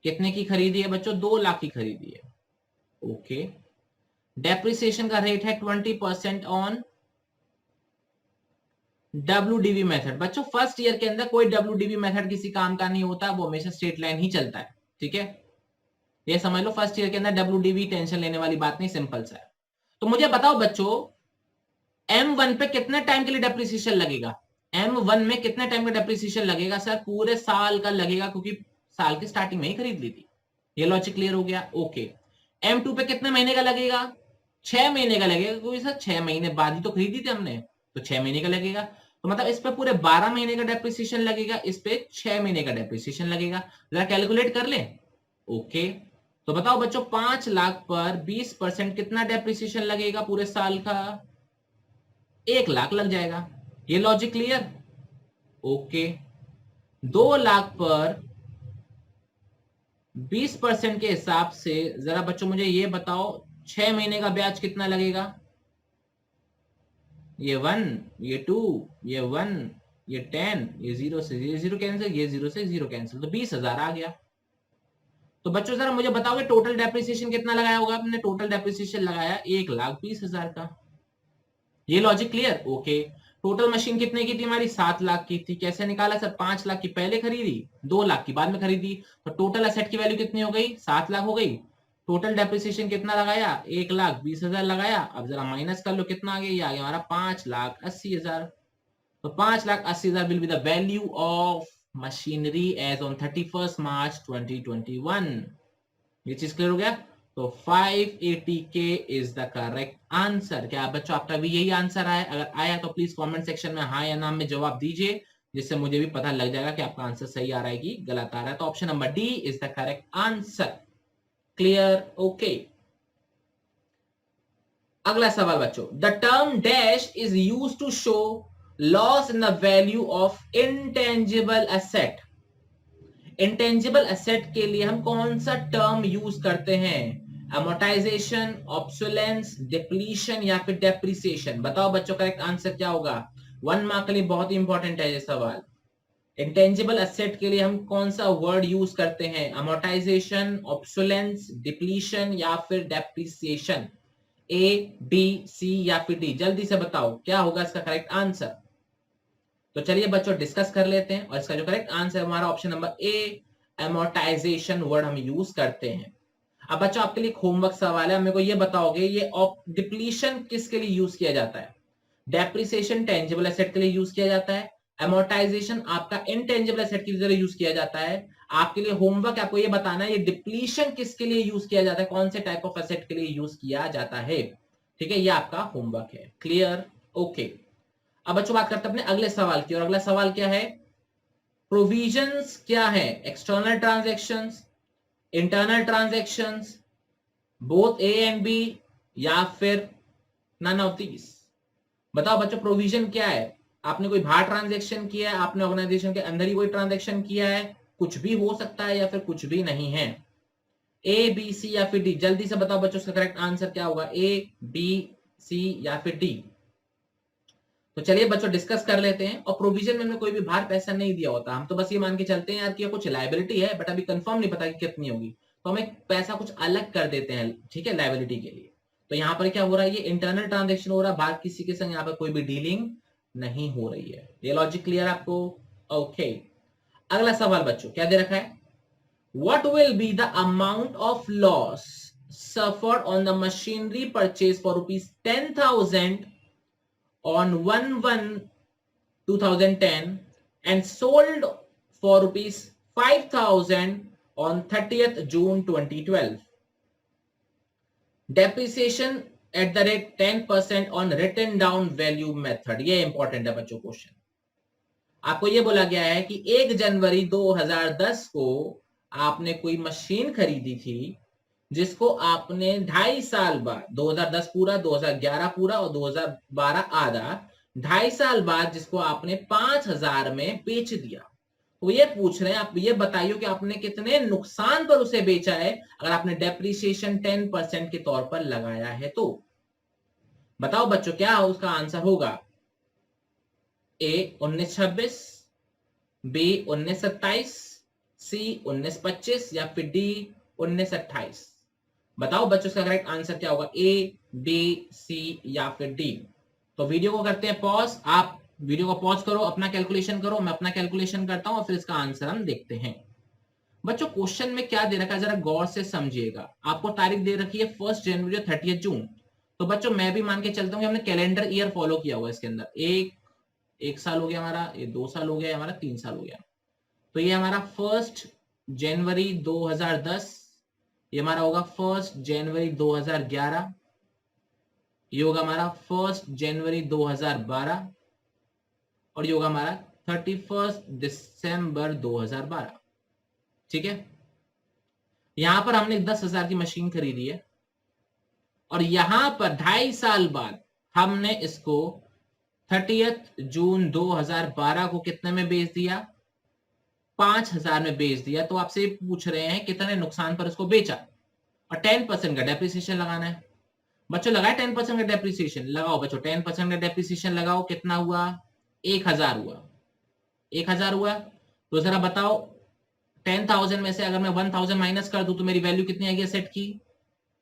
कितने की खरीदी है बच्चों, 2 लाख की खरीदी है, ओके। डेप्रिसिएशन का रेट है 20% ऑन WDV मेथड। बच्चों फर्स्ट ईयर के अंदर कोई WDV मेथड किसी काम का नहीं होता, वो हमेशा स्ट्रेट लाइन ही चलता है, ठीक है। ये समझ लो फर्स्ट ईयर के अंदर WDV टेंशन लेने वाली बात नहीं, सिंपल सा है। तो मुझे बताओ बच्चों M1 पे कितने टाइम के लिए डेप्रिसिएशन लगेगा, M1 में कितने टाइम का डेप्रिसिएशन लगेगा, सर पूरे साल का लगेगा, क्योंकि साल की स्टार्टिंग में ही खरीद ली थी। ये लॉजिक क्लियर हो गया, ओके। M2 पे कितने महीने का लगेगा, 6 महीने का लगेगा, क्योंकि सर 6 महीने बाद ही तो खरीदी थी हमने, तो 6 महीने का लगेगा। तो मतलब इस पे पूरे 12 महीने का डेप्रिसिएशन लगेगा, इस पे 6 महीने का डेप्रिसिएशन लगेगा। जरा कैलकुलेट कर ले, ओके। तो बताओ बच्चों 5 लाख पर 20% कितना डेप्रिसिएशन लगेगा पूरे साल का, 1 लाख लग जाएगा। ये लॉजिक क्लियर, ओके। 2 लाख पर 20% के हिसाब से जरा बच्चों मुझे ये बताओ 6 महीने का ब्याज कितना लगेगा, ये 1, ये 2, ये 1, ये 10, ये 0 से 0 कैंसिल, ये 0 से 0 कैंसिल, तो 20,000 आ गया। तो बच्चों जरा मुझे बताओगे टोटल डेप्रिसिएशन कितना लगाया होगा आपने, टोटल डेप्रिसिएशन लगाया 1,20,000 का। ये logic clear, okay. Total machine कितने की थी हमारी, 7 लाख की थी। कैसे निकाला सर, 5 लाख की पहले खरीदी, 2 लाख की बाद में खरीदी, तो टोटल एसेट की वैल्यू कितनी हो गई, 7 लाख हो गई। टोटल डेप्रिसिएशन कितना लगाया, 1,20,000 लगाया। अब जरा माइनस कर लो, कितना आ गया, ये आ गया हमारा 5,80,000। तो 5,80,000 will be the value of machinery as on 31 March 2021। ये चीज क्लियर हो गया। तो 580K is the correct answer. क्या बच्चों आपका भी यही आंसर आया, अगर आया तो प्लीज कमेंट सेक्शन में हाँ या ना में जवाब दीजिए, जिससे मुझे भी पता लग जाएगा कि आपका आंसर सही आ रहा है कि गलत आ रहा है। तो option number D is the correct answer. Clear, okay. अगला सवाल बच्चों, the term dash is used to show loss in the value of intangible asset. Intangible asset के लिए हम कौन सा टर्म यूज करते हैं, अमोर्टाइजेशन, ऑब्सोलेंस, डिप्लीशन या फिर डेप्रिसिएशन। बताओ बच्चों करेक्ट आंसर क्या होगा, 1 मार्क के लिए बहुत ही इंपॉर्टेंट है ये सवाल। इंटेंजिबल एसेट के लिए हम कौन सा वर्ड यूज करते हैं, अमोर्टाइजेशन, ऑब्सोलेंस, डिप्लीशन या फिर डेप्रिसिएशन। ए बी सी या फिर डी, जल्दी से बताओ क्या होगा इसका करेक्ट आंसर। तो चलिए बच्चों डिस्कस कर लेते हैं, और इसका जो करेक्ट आंसर है हमारा ऑप्शन नंबर ए, एमोर्टाइजेशन वर्ड हम यूज करते हैं। अब बच्चों आपके लिए होमवर्क सवाल है, मेरे को ये बताओगे ये डिप्लीशन किसके लिए यूज किया जाता है, डेप्रिसिएशन टेंजिबल एसेट के लिए यूज किया जाता है, एमोर्टाइजेशन आपका इनटेंजिबल एसेट के लिए यूज किया जाता है। आपके लिए होमवर्क आपको ये बताना है ये डिप्लीशन किसके लिए यूज किया जाता है, कौन से टाइप ऑफ एसेट के लिए यूज किया जाता है, ठीक है, ये आपका होमवर्क है। Clear, okay. अब बच्चों बात करते हैं अपने अगले सवाल की, और अगला सवाल क्या है, प्रोविजंस क्या है, external transactions, internal transactions, both A and B या फिर नन ऑफ दीस। बताओ बच्चों प्रोविजन क्या है, आपने कोई बाहर ट्रांजैक्शन किया है, आपने ऑर्गेनाइजेशन के अंदर ही कोई ट्रांजैक्शन किया है, कुछ भी हो सकता है या फिर कुछ भी नहीं है, ए बी सी या फिर डी। जल्दी से बताओ बच्चों इसका करेक्ट आंसर क्या होगा, ए बी सी या फिर डी। तो चलिए बच्चों डिस्कस कर लेते हैं। और प्रोविजन में हमें कोई भी बाहर पैसा नहीं दिया होता, हम तो बस ये मान के चलते हैं यार कि कुछ लायबिलिटी है बट अभी कंफर्म नहीं पता कि कितनी होगी, तो हम एक पैसा कुछ अलग कर देते हैं, ठीक है, लायबिलिटी के लिए। तो यहाँ पर क्या हो रहा है, ये इंटरनल ट्रांजेक्शन हो रहा है, बाहर किसी के संग यहाँ पर कोई भी डीलिंग नहीं हो रही है। ये लॉजिक क्लियर आपको? ओके। अगला सवाल बच्चों क्या दे रखा है, what will be the amount of loss suffered on the machinery purchase for rupees 10,000 on 1/1/2010 and sold for rupees 5,000 on 30th June 2012? Depreciation at the rate 10% on written down value method. ये important है बच्चों question. आपको ये बोला गया है कि 1 जनवरी 2010 को आपने कोई मशीन खरीदी थी जिसको आपने 2.5 साल बाद, 2010 पूरा, 2011 पूरा और 2012 आधा, 2.5 साल बाद जिसको आपने 5,000 में बेच दिया। तो ये पूछ रहे हैं, आप ये बताइए कि आपने कितने नुकसान पर उसे बेचा है अगर आपने डेप्रिसिएशन 10% के तौर पर लगाया है तो। बताओ बच्चों क्या उसका आंसर होगा? ए 1926, बी 1927, सी 1925 या फिर डी 1928? बताओ बच्चों इसका करेक्ट आंसर क्या होगा, ए, बी, सी या फिर डी? तो वीडियो को करते हैं पॉज, आप वीडियो को पॉज करो, अपना कैलकुलेशन करो, मैं अपना कैलकुलेशन करता हूं और फिर इसका आंसर हम देखते हैं। बच्चों क्वेश्चन में क्या दे रखा है जरा गौर से समझिएगा। आपको तारीख दे रखी है 1 जनवरी और 30 जून। तो बच्चों मैं भी मान के चलता हूँ कि हमने कैलेंडर ईयर फॉलो किया हुआ इसके अंदर। एक साल हो गया हमारा, ये 2 साल हो गया हमारा, 3 साल हो गया। तो ये हमारा 1 जनवरी 2010, ये हमारा होगा 1 जनवरी 2011, ये होगा हमारा 1 जनवरी 2012 और ये होगा हमारा 31 दिसंबर 2012। ठीक है, यहां पर हमने 10,000 की मशीन खरीदी है और यहां पर 2.5 साल बाद हमने इसको 30 जून 2012 को कितने में बेच दिया? 5,000 में बेच दिया। तो आपसे पूछ रहे हैं कितने नुकसान पर इसको बेचा और 10% का डेप्रिसिएशन लगाना है। बच्चों लगाए 10% का डेप्रिसिएशन, लगाओ बच्चों 10% का डेप्रिसिएशन लगाओ, कितना हुआ? 1,000 हुआ। 1,000 हुआ तो जरा बताओ 10,000 में से अगर मैं 1,000 माइनस कर दूं तो मेरी वैल्यू कितनी आएगी एसेट की?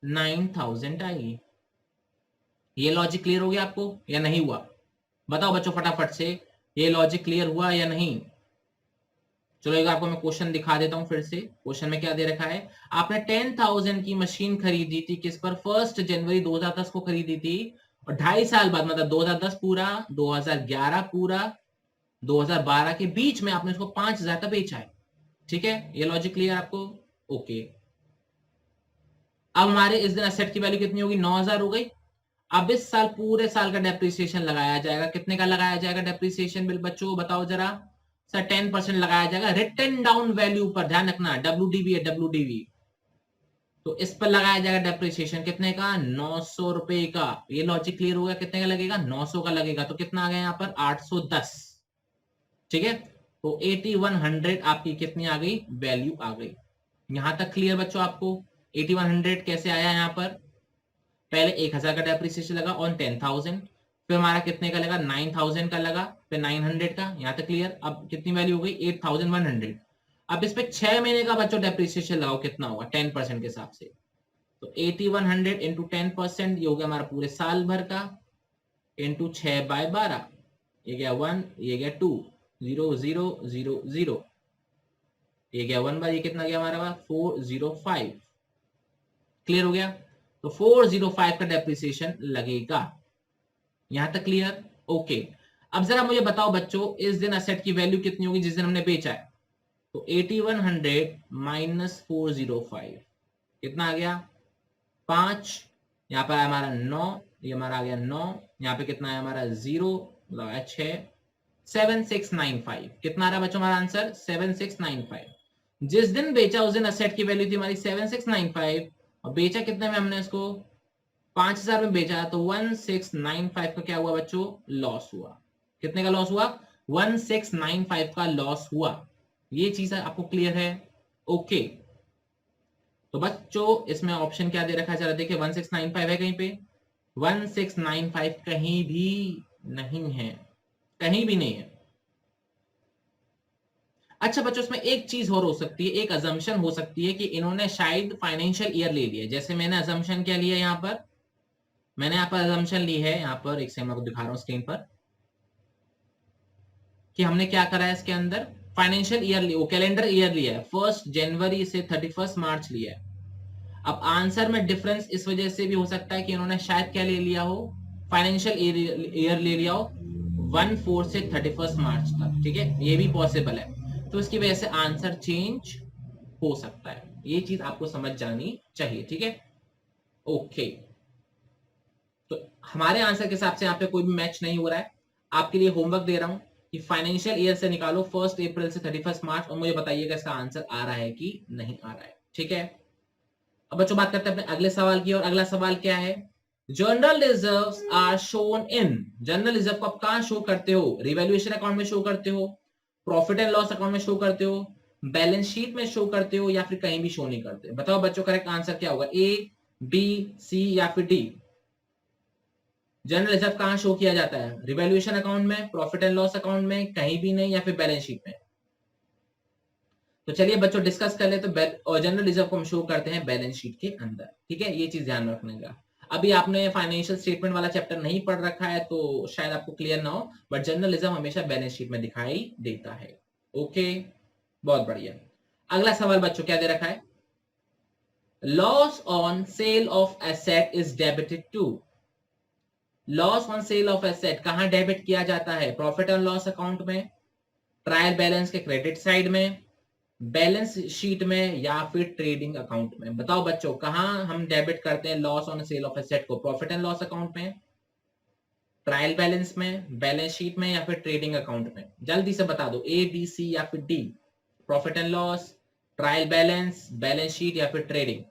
9,000 आएगी। ये लॉजिक क्लियर हो गया आपको या नहीं हुआ? बताओ बच्चों फटाफट से, ये लॉजिक क्लियर हुआ या नहीं? चलो एक आपको मैं क्वेश्चन दिखा देता हूं फिर से। क्वेश्चन में क्या दे रखा है, आपने 10,000 की मशीन खरीदी थी किस पर? 1 जनवरी 2010 को खरीदी थी और 2.5 साल बाद, मतलब 2010 पूरा, 2011 पूरा, 2012 के बीच में आपने उसको 5,000 का बेचा है। ठीक है, ये लॉजिक क्लियर आपको? ओके। अब हमारे इस दिन एसेट की वैल्यू कितनी होगी? 9,000 हो गई। अब इस साल पूरे साल का डेप्रिसिएशन लगाया जाएगा। कितने का लगाया जाएगा डेप्रिसिएशन बिल बच्चों? बताओ जरा। सर 10% लगाया जाएगा रिटन डाउन वैल्यू पर, ध्यान रखना WDV है, WDV। तो इस पर लगाया जाएगा डेप्रिसिएशन कितने का? 900 रुपए का। ये लॉजिक क्लियर होगा? कितने का लगेगा? 900 का लगेगा। तो कितना आ गया यहाँ पर? 810। ठीक है, तो 8100 आपकी कितनी आ गई? वैल्यू आ गई। यहां तक क्लियर बच्चों आपको? 8100 कैसे आया यहाँ पर? पहले 1,000 का डेप्रिसिएशन लगा ऑन 10,000, फिर हमारा कितने का लगा? 9,000 का लगा, फिर 900 का। यहां तक क्लियर? अब कितनी वैल्यू हो गई? 8,100। अब इस पे 6 महीने का बच्चों डेप्रिसिएशन लगाओ, कितना होगा 10% के हिसाब से? तो 8100 इंटू 10%, ये हो गया हमारा पूरे साल भर का, इंटू 6/12, ये गया 1, ये गया 2, 0 0 0 0, ये गया 1 बार, ये कितना गया हमारा? 405। क्लियर हो गया? तो 405 का डेप्रिसिएशन लगेगा। यहां तक क्लियर? ओके। अब जरा मुझे बताओ बच्चों, इस दिन असेट की वैल्यू कितनी होगी जिस दिन हमने बेचा है? तो 8100 माइनस 405 कितना आ गया? 5। यहां पर हमारा 9, ये हमारा आ गया 9, यहां पे कितना है हमारा? 0, मतलब है 6। 7695 कितना आ रहा है बच्चों हमारा आंसर? 7695। जिस दिन बेचा उस दिन असेट की वैल्यू थी हमारी 7695 और बेचा कितने में हमने इसको? 5,000 में बेचा। तो 1695 का क्या हुआ बच्चों? लॉस हुआ। कितने का लॉस हुआ? 1695 का लॉस हुआ। ये चीज आपको क्लियर है? ओके। तो बच्चों इसमें ऑप्शन क्या दे रखा है जरा देखिए, 1695 है कहीं पे? 1695 कहीं भी नहीं है। कहीं भी नहीं है। अच्छा बच्चों, इसमें एक चीज और हो सकती है, एक अजम्पशन हो सकती है कि इन्होंने शायद फाइनेंशियल ईयर ले लिया। जैसे मैंने अजम्पशन क्या लिया यहाँ पर, मैंने यहाँ पर अजम्पशन ली है, यहाँ पर एक सेकंड मैं आपको दिखा रहा हूँ स्क्रीन पर, कि हमने क्या करा है इसके अंदर, फाइनेंशियल ईयर लिया, वो कैलेंडर ईयर लिया है, 1 जनवरी से 31 मार्च लिया है। अब आंसर में डिफरेंस इस वजह से भी हो सकता है कि इन्होंने शायद क्या ले लिया हो, फाइनेंशियल ईयर ले लिया हो 1/4 से 31 मार्च तक, ठीक है, ये भी पॉसिबल है। तो इसकी वजह से आंसर चेंज हो सकता है, ये चीज आपको समझ जानी चाहिए, ठीक है। ओके, तो हमारे आंसर के हिसाब से यहाँ पे कोई भी मैच नहीं हो रहा है। आपके लिए होमवर्क दे रहा हूं कि फाइनेंशियल ईयर से निकालो 1 अप्रैल से 31 मार्च, और मुझे बताइएगा इसका आंसर आ रहा है कि नहीं आ रहा है, ठीक है। अब बच्चों बात करते हैं अपने अगले सवाल की, और अगला सवाल क्या है, general reserves are shown in, general reserve को आप कहां शो करते हो, रिवैल्यूएशन अकाउंट में शो करते हो, प्रॉफिट एंड लॉस अकाउंट में शो करते हो, बैलेंस शीट में शो करते हो, या फिर कहीं भी शो नहीं करते। बताओ बच्चों करेक्ट आंसर क्या होगा, ए, बी, सी या फिर डी। जनरल रिजर्व कहां शो किया जाता है, रिवैल्यूएशन अकाउंट में, प्रॉफिट एंड लॉस अकाउंट में, कहीं भी नहीं, या फिर बैलेंस शीट में। तो चलिए बच्चों डिस्कस कर ले, तो और जनरल रिजर्व को हम शो करते हैं बैलेंस शीट के अंदर, ठीक है, ये चीज ध्यान रखने का। अभी आपने फाइनेंशियल स्टेटमेंट वाला चैप्टर नहीं पढ़ रखा है तो शायद आपको क्लियर ना हो, बट जनरल रिजर्व हमेशा बैलेंस शीट में दिखाई देता है। ओके, बहुत बढ़िया। अगला सवाल बच्चों क्या दे रखा है, loss on sale of asset is debited to, loss on sale of asset कहां डेबिट किया जाता है, प्रॉफिट एंड लॉस अकाउंट में, ट्रायल बैलेंस के क्रेडिट साइड में, बैलेंस शीट में, या फिर ट्रेडिंग अकाउंट में। बताओ बच्चों कहां हम डेबिट करते हैं loss on sale of asset को, प्रॉफिट एंड लॉस अकाउंट में, ट्रायल बैलेंस में, बैलेंस शीट में, या फिर ट्रेडिंग अकाउंट में। जल्दी से बता दो, ए, बी, सी या फिर D, profit and loss, trial balance, balance sheet या फिर ट्रेडिंग।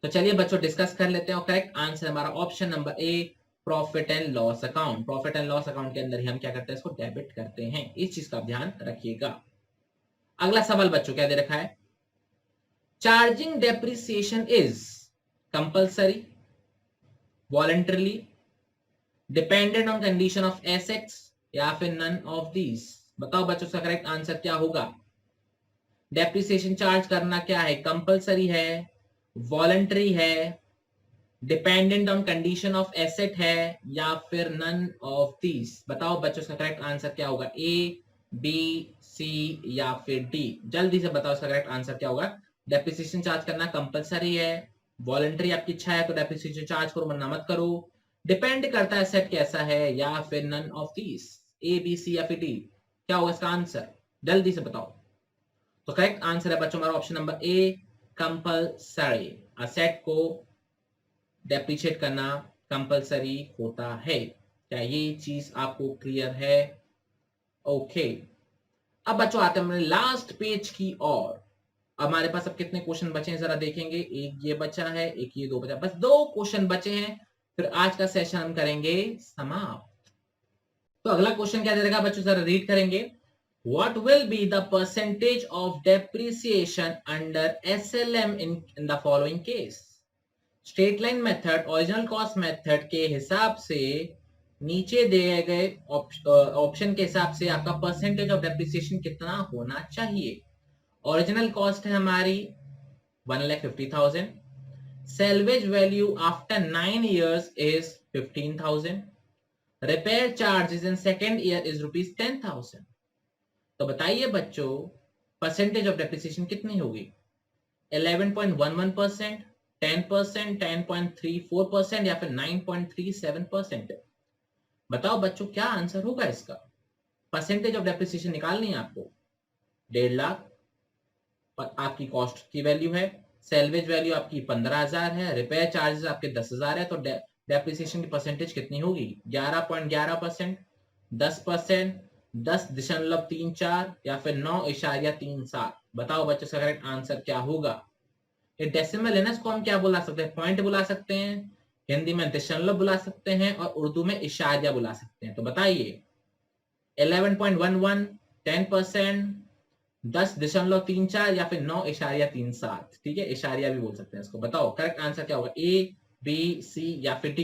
तो चलिए बच्चों डिस्कस कर लेते हैं, और करेक्ट आंसर हमारा option number A, profit and loss account. Profit and loss account के अंदर ही हम क्या करते हैं, इसको डेबिट करते हैं, इस चीज का ध्यान रखिएगा। अगला सवाल बच्चों क्या दे रखा है, charging depreciation is compulsory, voluntarily, dependent on condition of assets, या फिर नन ऑफ दीज। बताओ बच्चों इसका करेक्ट आंसर क्या होगा, डेप्रिसिएशन चार्ज करना क्या है, कंपल्सरी है, वॉलंटरी है, dependent on condition of asset है, या फिर नन ऑफ दीज। बताओ बच्चों इसका करेक्ट आंसर क्या होगा, ए, बी, सी या फिर डी। जल्दी से बताओ इसका करेक्ट आंसर क्या होगा। डेप्रिसिएशन चार्ज करना कंपलसरी है, वॉलंटरी आपकी इच्छा है तो डेप्रिसिएशन चार्ज करो वरना मत करो, डिपेंड करता है सेट कैसा है, या फिर none of these, A, B, C या फिर डी। क्या होगा इसका आंसर, जल्दी से बताओ। तो करेक्ट आंसर है बच्चों हमारा ऑप्शन नंबर ए, कंपलसरी। असेट को डेप्रिशिएट करना कंपलसरी होता है। क्या ये चीज आपको क्लियर है? ओके, अब बच्चों आते हैं हमारे लास्ट पेज की ओर। हमारे पास अब कितने क्वेश्चन बचे हैं जरा देखेंगे, एक ये बचा है, एक ये, दो बचा, बस 2 क्वेश्चन बचे हैं, फिर आज का सेशन हम करेंगे समाप्त। तो अगला क्वेश्चन क्या दे देगा बच्चों, जरा रीड करेंगे। What will be the percentage of depreciation under SLM in the following case? Straight line method, original cost method के हिसाब से नीचे दिए गए ऑप्शन के हिसाब से आपका परसेंटेज ऑफ डेप्रिसिएशन कितना होना चाहिए। ओरिजिनल कॉस्ट है हमारी 1,50,000, salvage value after 9 years is 15,000, repair charges in second year is ₹10,000। तो बताइए बच्चों परसेंटेज ऑफ डेप्रिसिएशन कितनी होगी, 11.11%, 10%, 10.34% या फिर 9.37%। बताओ बच्चों क्या आंसर होगा इसका। परसेंटेज ऑफ डेप्रिसिएशन निकालनी है आपको, 1.5 लाख आपकी कॉस्ट की वैल्यू है, सेल्वेज वैल्यू आपकी 15,000 है, रिपेयर चार्जेस आपके 10,000 है, तो डेप्रिसिएशन की परसेंटेज कितनी होगी, 11.11%, 10%, 10.34 या फिर 9.37। बताओ बच्चों इसका करेक्ट आंसर क्या होगा। ये डेसिमल है ना, इसको हम क्या बुला सकते हैं, पॉइंट बुला सकते हैं, हिंदी में दशमलव बुला सकते हैं, और उर्दू में इशारिया बुला सकते हैं। तो बताइए 11.11, 10%, 10.34 या फिर 9.37। ठीक है, इशारिया भी बोल सकते हैं इसको। बताओ करेक्ट आंसर क्या होगा, ए, बी, सी या फिर डी।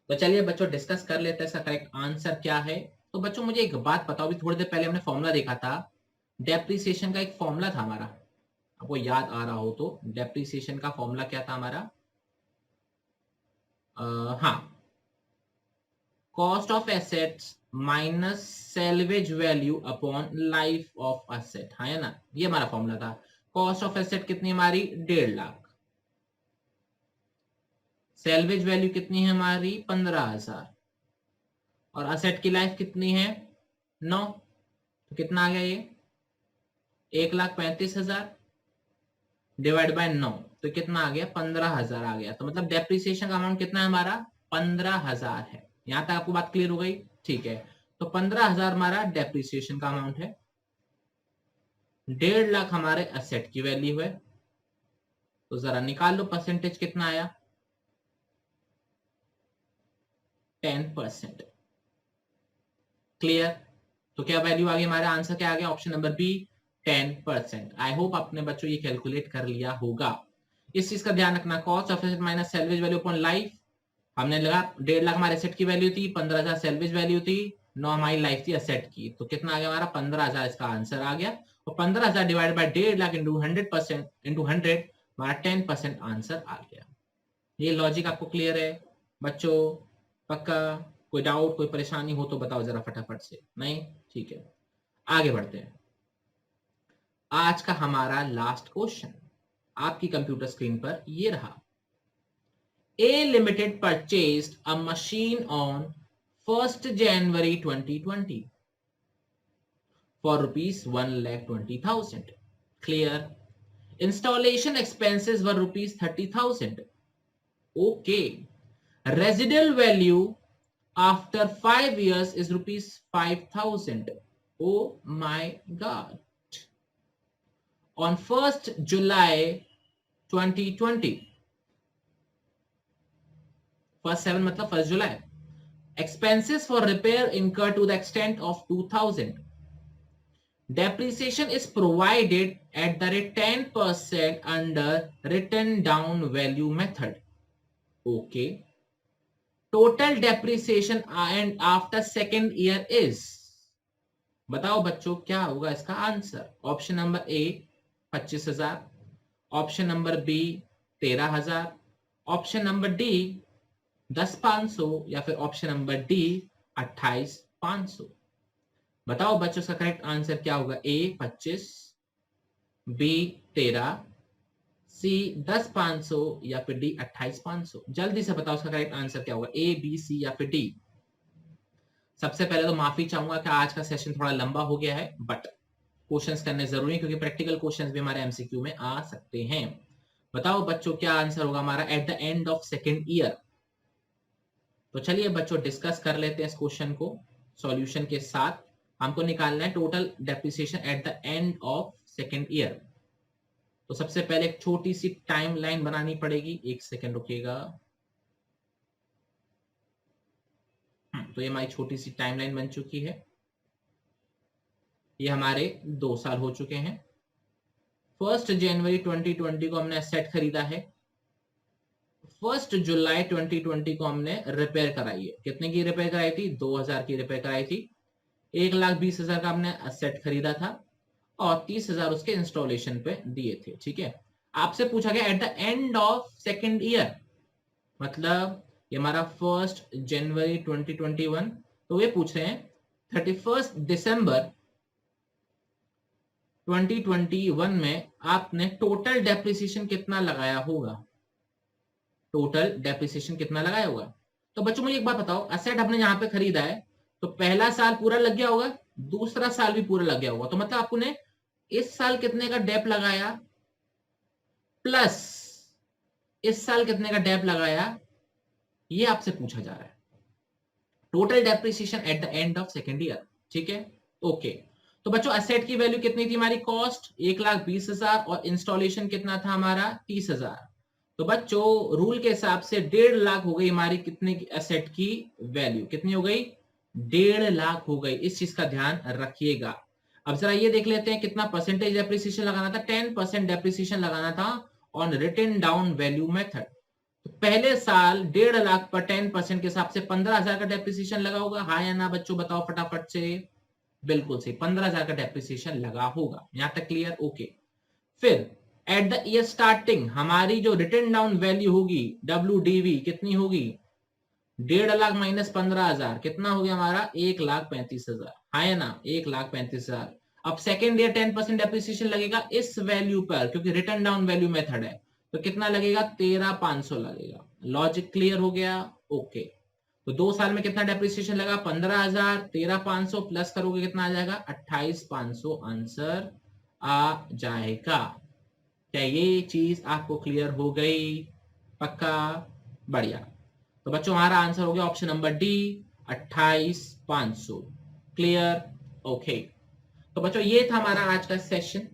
तो चलिए बच्चों डिस्कस कर लेते हैं इसका करेक्ट आंसर क्या है। तो बच्चों मुझे एक बात बताओ, अभी थोड़ी देर पहले हमने फॉर्मूला देखा था, डेप्रिसिएशन का एक फॉर्मूला था हमारा, आपको याद आ रहा हो तो डेप्रिसिएशन का फॉर्मूला क्या था हमारा? हाँ, cost of assets minus salvage value upon life of asset, हाँ है ना, ये हमारा फॉर्मूला था। कॉस्ट ऑफ एसेट कितनी हमारी 1.5 लाख, सेल्वेज वैल्यू कितनी है हमारी 15,000, और असेट की लाइफ कितनी है 9, तो कितना आ गया ये 1,35,000 डिवाइड बाय 9, तो कितना आ गया 15,000 आ गया। तो मतलब डेप्रिसिएशन का अमाउंट कितना है हमारा 15,000 है। यहां तक आपको बात क्लियर हो गई? ठीक है, तो 15,000 हमारा डेप्रिसिएशन का अमाउंट है, 1.5 लाख हमारे असेट की वैल्यू है। तो जरा निकाल लो परसेंटेज कितना आया, 10%। क्लियर? तो क्या वैल्यू आ गई, हमारा आंसर क्या आ गया, option number B 10%। I hope आपने बच्चों ये कैलकुलेट कर लिया होगा। इस चीज का ध्यान रखना, cost of asset minus salvage value upon life, हमने लगा 1.5 लाख हमारे एसेट की वैल्यू थी, 15,000 सेल्वेज वैल्यू थी, 9 हमारी लाइफ थी एसेट की, तो कितना आ गया हमारा 15,000 इसका आंसर आ गया। और 15,000 divide by 1.5 lakh into 100% into 100 हमारा 10% आंसर आ गया। ये लॉजिक आपको क्लियर है बच्चों? पक्का? कोई डाउट कोई परेशानी हो तो बताओ जरा फटाफट से। नहीं? ठीक है, आगे बढ़ते हैं। आज का हमारा लास्ट क्वेश्चन आपकी कंप्यूटर स्क्रीन पर ये रहा। A Limited purchased a machine on 1st January 2020 for rupees 1,20,000. Clear? Installation expenses were rupees 30,000. Okay. Residual value after 5 years is rupees 5,000. Oh my God. On 1st July 2020, first 7 मतलब 1st July, expenses for repair incurred to the extent of 2,000. Depreciation is provided at the rate 10% under written down value method. Okay. Total depreciation and after second year is, बताओ बच्चों क्या होगा इसका answer? Option number A 25,000, option number B 13,000, option number D 10,500, या फिर option number D 28,500। बताओ बच्चों इसका करेक्ट आंसर क्या होगा? ए 25, बी 13, सी 10,500 या फिर डी 28,500। जल्दी से बताओ इसका करेक्ट आंसर क्या होगा, ए बी सी या फिर डी। सबसे पहले तो माफी चाहूंगा कि आज का सेशन थोड़ा लंबा हो गया है, बट क्वेश्चंस करने जरूरी है क्योंकि प्रैक्टिकल क्वेश्चंस भी हमारे एमसीक्यू में आ सकते हैं। बताओ बच्चों क्या आंसर होगा हमारा at the end of second year? तो चलिए बच्चों डिस्कस कर लेते हैं इस क्वेश्चन को सॉल्यूशन के साथ। हमको निकालना है total depreciation at the end of second year. तो सबसे पहले एक छोटी सी टाइम लाइन बनानी पड़ेगी, एक सेकेंड रुकिएगा। तो ये हमारी छोटी सी टाइमलाइन बन चुकी है। ये हमारे 2 साल हो चुके हैं। 1 जनवरी 2020 को हमने एसेट खरीदा है, 1 जुलाई 2020 को हमने रिपेयर कराई है। कितने की रिपेयर कराई थी? 2,000 की रिपेयर कराई थी। 1,20,000 का हमने एसेट खरीदा था और 30,000 उसके इंस्टॉलेशन पे दिए थे। ठीक है, आपसे पूछा गया at the end of second year, मतलब ये हमारा 1 जनवरी 2021, तो ये पूछ रहे हैं 31 दिसंबर 2021 में आपने टोटल डेप्रिसिएशन कितना लगाया होगा? टोटल डेप्रिसिएशन कितना लगाया होगा? तो बच्चों मुझे एक बात बताओ, एसेट हमने यहाँ पे खरीदा है तो पहला साल पूरा लग गया होगा, दूसरा साल भी पूरा लग गया होगा, तो मतलब आपने इस साल कितने का डेप लगाया प्लस इस साल कितने का डेप लगाया, ये आपसे पूछा जा रहा है। Total depreciation at the end of second year. ठीक है, ओके। तो बच्चों एसेट की वैल्यू कितनी थी हमारी? कॉस्ट 1,20,000 और इंस्टॉलेशन कितना था हमारा? 30,000। तो बच्चों रूल के हिसाब से 1.5 लाख हो गई हमारी कितने की एसेट की वैल्यू? कितनी हो गई? 1.5 लाख हो गई। इस चीज का ध्यान रखिएगा। अब जरा ये देख लेते हैं कितना परसेंटेज डेप्रिसिएशन लगाना था। 10% डेप्रिसिएशन लगाना था on written down value method. तो पहले साल 1.5 लाख पर 10% के हिसाब से 15,000 का डेप्रिसिएशन लगा होगा, हाँ या ना बच्चों बताओ फटाफट से। बिल्कुल सही, 15,000 का डेप्रिसिएशन लगा होगा। यहां तक क्लियर? ओके। फिर एट द ईयर स्टार्टिंग हमारी जो रिटर्न डाउन वैल्यू होगी WDV कितनी होगी? 1.5 लाख माइनस 15,000 कितना हो गया हमारा? 1,35,000, हाँ है ना, 1,35,000। अब सेकेंड ईयर 10% डेप्रिसिएशन लगेगा इस वैल्यू पर, क्योंकि रिटर्न डाउन वैल्यू मेथड है, तो कितना लगेगा? 13,500 लगेगा। लॉजिक क्लियर हो गया? ओके। तो 2 साल में कितना डेप्रिसिएशन लगा? 15,000, 13,500 प्लस करोगे कितना आ जाएगा? 28,500 आंसर आ जाएगा। क्या ये चीज आपको क्लियर हो गई? पक्का? बढ़िया। तो बच्चों हमारा आंसर हो गया option number D, 28,500। Clear? Okay. तो बच्चों ये था हमारा आज का सेशन।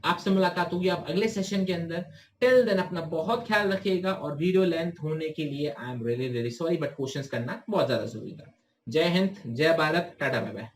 आपसे मुलाकात होगी अब अगले सेशन के अंदर। टिल देन अपना बहुत ख्याल रखिएगा, और वीडियो लेंथ होने के लिए I am really really sorry, but questions करना बहुत ज्यादा जरूरी था। जय हिंद, जय भारत, टाटा बाय बाय।